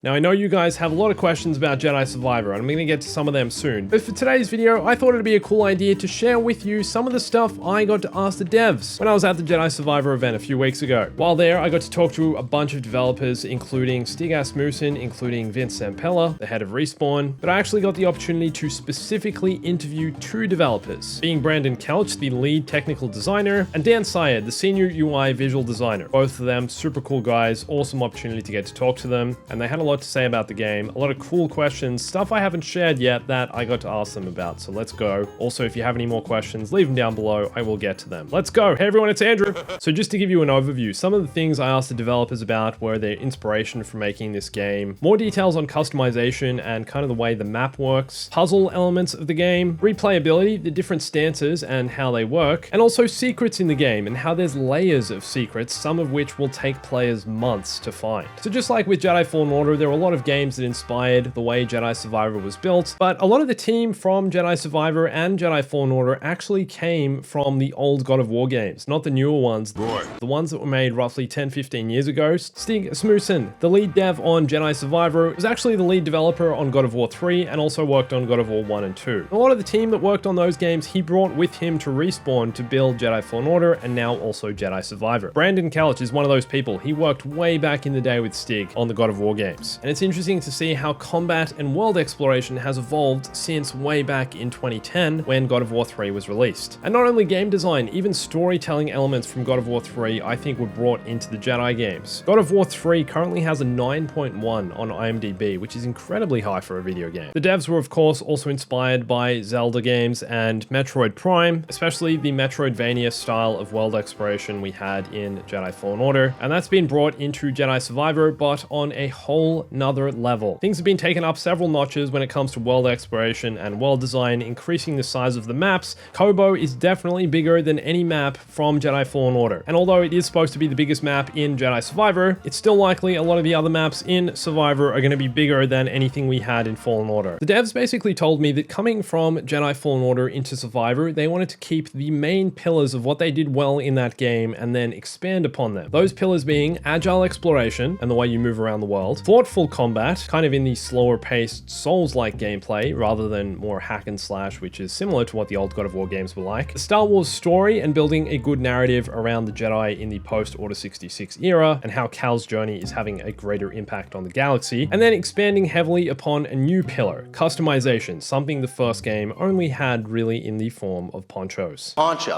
Now, I know you guys have a lot of questions about Jedi Survivor, and I'm going to get to some of them soon. But for today's video, I thought it'd be a cool idea to share with you some of the stuff I got to ask the devs when I was at the Jedi Survivor event a few weeks ago. While there, I got to talk to a bunch of developers, including Stig Asmussen, including Vince Zampella, the head of Respawn, but I actually got the opportunity to specifically interview two developers, being Brandon Couch, the lead technical designer, and Dan Syed, the senior UI visual designer. Both of them super cool guys, awesome opportunity to get to talk to them, and they had a lot to say about the game, a lot of cool questions, stuff I haven't shared yet that I got to ask them about, so let's go. Also, if you have any more questions, leave them down below, I will get to them. Let's go! Hey everyone, it's Andrew! So just to give you an overview, some of the things I asked the developers about were their inspiration for making this game, more details on customization and kind of the way the map works, puzzle elements of the game, replayability, the different stances and how they work, and also secrets in the game and how there's layers of secrets, some of which will take players months to find. So just like with Jedi Fallen Order, there were a lot of games that inspired the way Jedi Survivor was built, but a lot of the team from Jedi Survivor and Jedi Fallen Order actually came from the old God of War games, not the newer ones, the ones that were made roughly 10-15 years ago. Stig Asmussen, the lead dev on Jedi Survivor, was actually the lead developer on God of War 3 and also worked on God of War 1 and 2. A lot of the team that worked on those games he brought with him to Respawn to build Jedi Fallen Order and now also Jedi Survivor. Brandon Couch is one of those people. He worked way back in the day with Stig on the God of War games, and it's interesting to see how combat and world exploration has evolved since way back in 2010 when God of War 3 was released. And not only game design, even storytelling elements from God of War 3 I think were brought into the Jedi games. God of War 3 currently has a 9.1 on IMDb, which is incredibly high for a video game. The devs were of course also inspired by Zelda games and Metroid Prime, especially the Metroidvania style of world exploration we had in Jedi Fallen Order, and that's been brought into Jedi Survivor, but on a whole nother level. Things have been taken up several notches when it comes to world exploration and world design, increasing the size of the maps. Koboh is definitely bigger than any map from Jedi Fallen Order, and although it is supposed to be the biggest map in Jedi Survivor, it's still likely a lot of the other maps in Survivor are going to be bigger than anything we had in Fallen Order. The devs basically told me that coming from Jedi Fallen Order into Survivor, they wanted to keep the main pillars of what they did well in that game and then expand upon them. Those pillars being agile exploration and the way you move around the world, thoughtful combat, kind of in the slower paced Souls-like gameplay rather than more hack and slash, which is similar to what the old God of War games were like, the Star Wars story and building a good narrative around the Jedi in the post-Order 66 era and how Cal's journey is having a greater impact on the galaxy, and then expanding heavily upon a new pillar, customization, something the first game only had really in the form of ponchos. Poncho.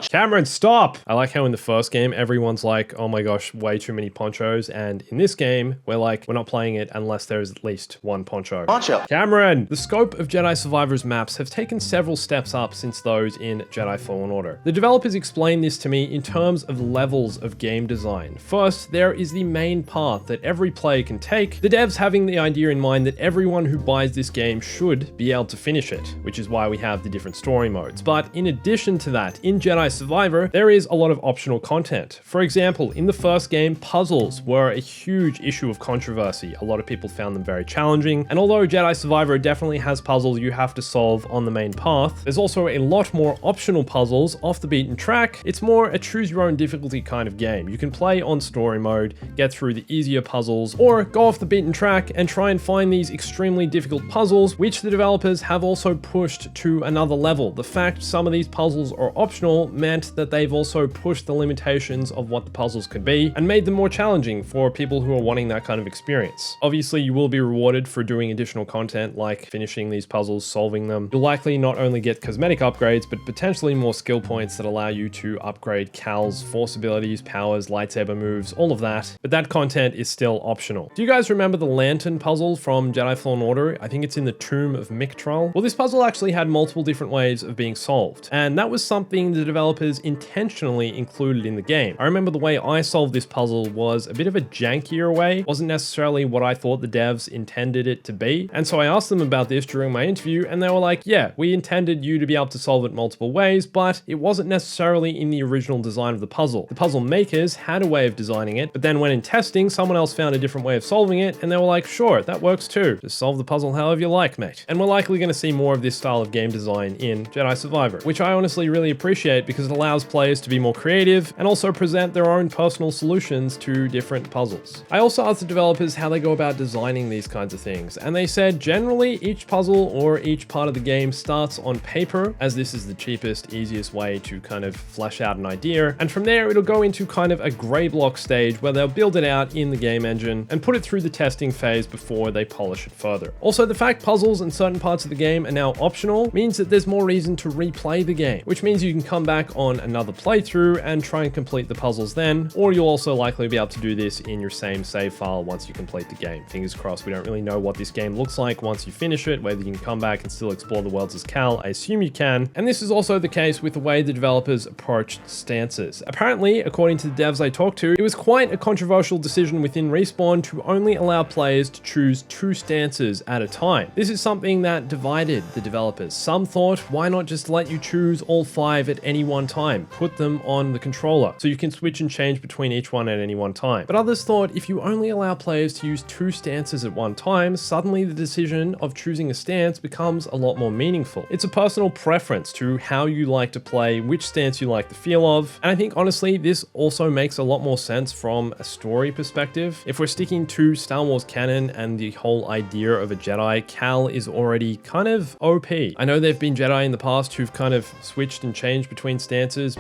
Cameron, stop! I like how in the first game everyone's like, oh my gosh, way too many ponchos, and in this game we're like, we're not playing it unless there's at least one poncho. Cameron! The scope of Jedi Survivor's maps have taken several steps up since those in Jedi Fallen Order. The developers explained this to me in terms of levels of game design. First, there is the main path that every player can take, the devs having the idea in mind that everyone who buys this game should be able to finish it, which is why we have the different story modes. But in addition to that, in Jedi Survivor, there is a lot of optional content. For example, in the first game, puzzles were a huge issue of controversy. A lot of people found them very challenging, and although Jedi Survivor definitely has puzzles you have to solve on the main path, there's also a lot more optional puzzles off the beaten track. It's more a choose your own difficulty kind of game. You can play on story mode, get through the easier puzzles, or go off the beaten track and try and find these extremely difficult puzzles, which the developers have also pushed to another level. The fact some of these puzzles are optional meant that they've also pushed the limitations of what the puzzles could be and made them more challenging for people who are wanting that kind of experience. Obviously, you will be rewarded for doing additional content like finishing these puzzles, solving them. You'll likely not only get cosmetic upgrades, but potentially more skill points that allow you to upgrade Cal's force abilities, powers, lightsaber moves, all of that. But that content is still optional. Do you guys remember the lantern puzzle from Jedi Fallen Order? I think it's in the Tomb of Mictrol. Well, this puzzle actually had multiple different ways of being solved, and that was something the developers intentionally included in the game. I remember the way I solved this puzzle was a bit of a jankier way. It wasn't necessarily what I thought the devs intended it to be. And so I asked them about this during my interview and they were like, yeah, we intended you to be able to solve it multiple ways, but it wasn't necessarily in the original design of the puzzle. The puzzle makers had a way of designing it, but then when in testing, someone else found a different way of solving it and they were like, sure, that works too. Just solve the puzzle however you like, mate. And we're likely going to see more of this style of game design in Jedi Survivor, which I honestly really appreciate because it allows players to be more creative and also present their own personal solutions to different puzzles. I also asked the developers developers how they go about designing these kinds of things, and they said generally each puzzle or each part of the game starts on paper, as this is the cheapest, easiest way to kind of flesh out an idea, and from there it'll go into kind of a gray block stage where they'll build it out in the game engine and put it through the testing phase before they polish it further. Also, the fact puzzles and certain parts of the game are now optional means that there's more reason to replay the game, which means you can come back on another playthrough and try and complete the puzzles then, or you'll also likely be able to do this in your same save file once you complete the game. Fingers crossed. We don't really know what this game looks like once you finish it, whether you can come back and still explore the worlds as Cal. I assume you can, and this is also the case with the way the developers approached stances. Apparently, according to the devs I talked to, it was quite a controversial decision within Respawn to only allow players to choose 2 stances at a time. This is something that divided the developers. Some thought, why not just let you choose all 5 at any one time? Put them on the controller so you can switch and change between each one at any one time. But others thought if you only allow players to use 2 stances at one time, suddenly the decision of choosing a stance becomes a lot more meaningful. It's a personal preference to how you like to play, which stance you like the feel of, and I think honestly this also makes a lot more sense from a story perspective. If we're sticking to Star Wars canon and the whole idea of a Jedi, Cal is already kind of OP. I know there've been Jedi in the past who've kind of switched and changed between stances,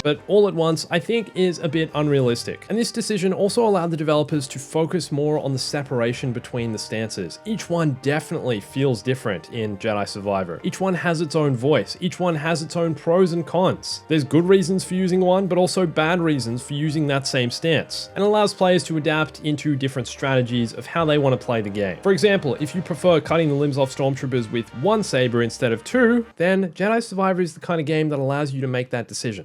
but all at once I think is a bit unrealistic. And this decision also allowed the developers to focus more on the separation between the stances. Each one definitely feels different in Jedi Survivor. Each one has its own voice. Each one has its own pros and cons. There's good reasons for using one, but also bad reasons for using that same stance, and allows players to adapt into different strategies of how they want to play the game. For example, if you prefer cutting the limbs off stormtroopers with 1 saber instead of 2, then Jedi Survivor is the kind of game that allows you to make that decision.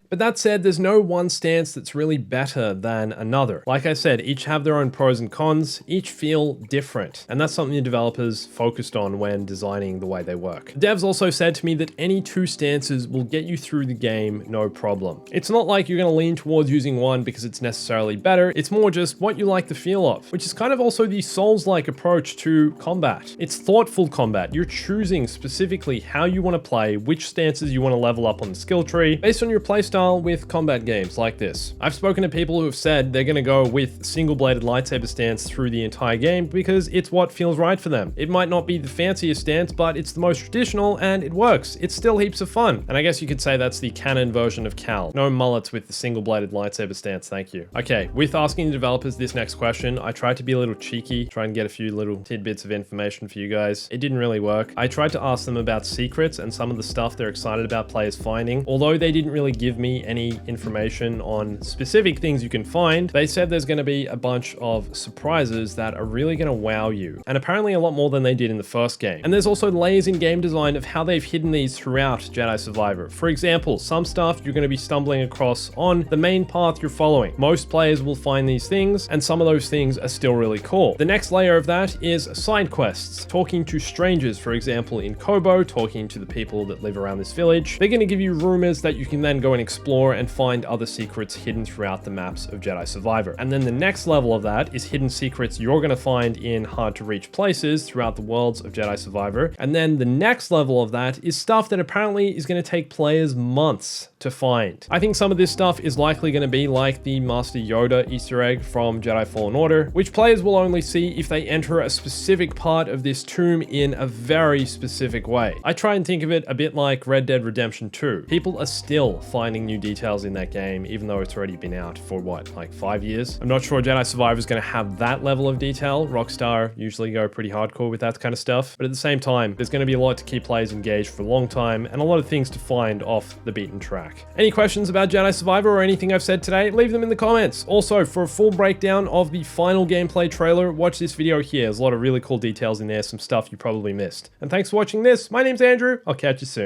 But that said, there's no one stance that's really better than another. Like I said, each have their own pros and cons, each feel different, and that's something the developers focused on when designing the way they work. The devs also said to me that any 2 stances will get you through the game no problem. It's not like you're going to lean towards using one because it's necessarily better, it's more just what you like the feel of, which is kind of also the Souls-like approach to combat. It's thoughtful combat. You're choosing specifically how you want to play, which stances you want to level up on the skill tree, based on your playstyle with combat games like this. I've spoken to people who have said they're going to go with single-bladed lightsaber stance through the entire game because it's what feels right for them. It might not be the fanciest stance, but it's the most traditional and it works. It's still heaps of fun. And I guess you could say that's the canon version of Cal. No mullets with the single-bladed lightsaber stance, thank you. Okay, with asking the developers this next question, I tried to be a little cheeky, try and get a few little tidbits of information for you guys. It didn't really work. I tried to ask them about secrets and some of the stuff they're excited about players finding. Although they didn't really give me any information on specific things you can find, they said there's going to be a bunch of surprises that are really going to wow you, and apparently a lot more than they did in the first game. And there's also layers in game design of how they've hidden these throughout Jedi Survivor. For example, some stuff you're going to be stumbling across on the main path you're following. Most players will find these things, and some of those things are still really cool. The next layer of that is side quests. Talking to strangers, for example, in Kobo, talking to the people that live around this village. They're going to give you rumors that you can then go and explore and find other secrets hidden throughout the maps of Jedi Survivor. And then the next level of that is hidden secrets you're going to find in hard to reach places throughout the worlds of Jedi Survivor. And then the next level of that is stuff that apparently is going to take players months to find. I think some of this stuff is likely going to be like the Master Yoda Easter egg from Jedi Fallen Order, which players will only see if they enter a specific part of this tomb in a very specific way. I try and think of it a bit like Red Dead Redemption 2. People are still finding new details in that game, even though it's already been out for what, like 5 years? I'm not sure Jedi Survivor is going to have that level of detail. Rockstar usually go pretty hardcore with that kind of stuff, but at the same time, there's going to be a lot to keep players engaged for a long time and a lot of things to find off the beaten track. Any questions about Jedi Survivor or anything I've said today? Leave them in the comments. Also, for a full breakdown of the final gameplay trailer, watch this video here. There's a lot of really cool details in there, some stuff you probably missed. And thanks for watching this. My name's Andrew. I'll catch you soon.